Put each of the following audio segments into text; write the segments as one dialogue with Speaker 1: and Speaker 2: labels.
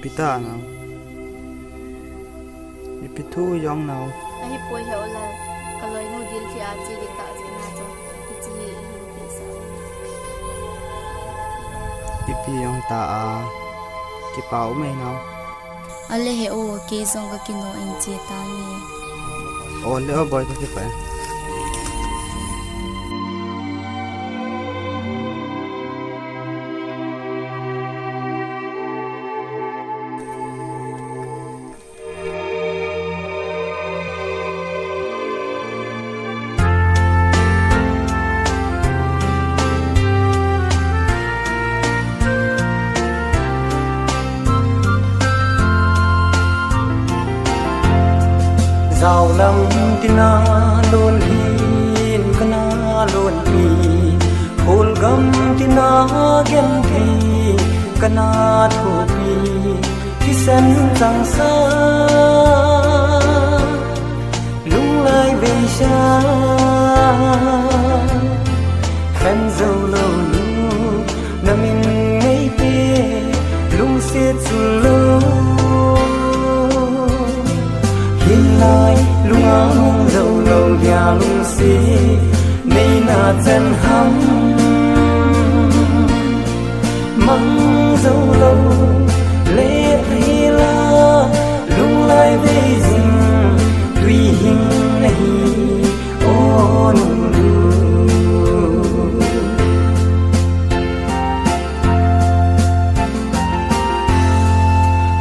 Speaker 1: pita nào pitu yong nào
Speaker 2: hi poi he ola kaloi nu dil fi a chi ta chi na cho ki chi hi pi sa
Speaker 1: pipi yong ta a ki pau me nào
Speaker 2: ale he o ke zong ka kino in che ta ni
Speaker 1: o le o boy ko ki pa
Speaker 3: giàu lắm tina luôn hin kana luôn pi khol gam tina gen thi kana thu pi ki sen sang sa lung lai về xa khen dâu lâu lu na min ngay pe lung xiết lâu lai lung áng dâu lâu nhà lung xí nay na chân hắm măng dâu lâu lê thấy la lung lai về rừng tuy hình này ô nung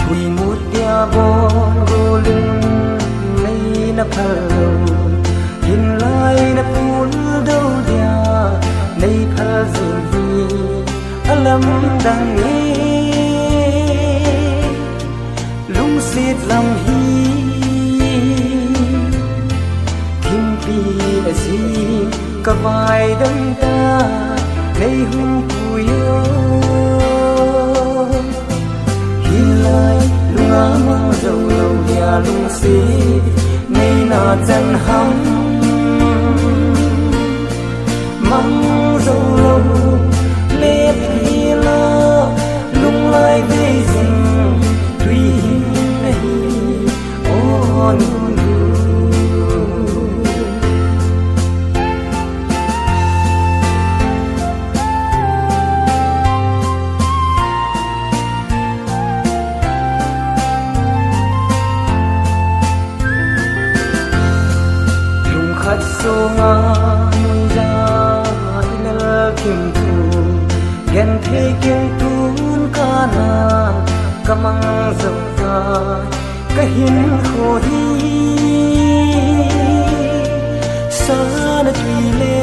Speaker 3: quỳ một dia bon go lưng na phalo hin lai na pul đâu dia nei phal zui alam dang ni lung sit lam hi kim pi na si ka vai dang ta nei hum pu yo hin lai lung amang dâu lâu dia lung sit nay na chân hắm măng dâu lâu lê phi la lung lai về rừng tuy hình này ô nụ so nga ya inal kim tu gen the gen tun kana kamang zawta kahin kho hi sana twile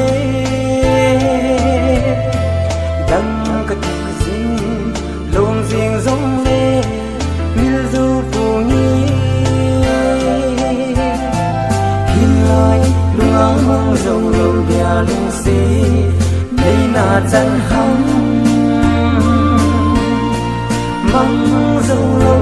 Speaker 3: dang ka tu zin long jing zong le mil du pu ni hin lai lung áng dâu lâu bia lung xí nay na chân hắm măng dâu lâu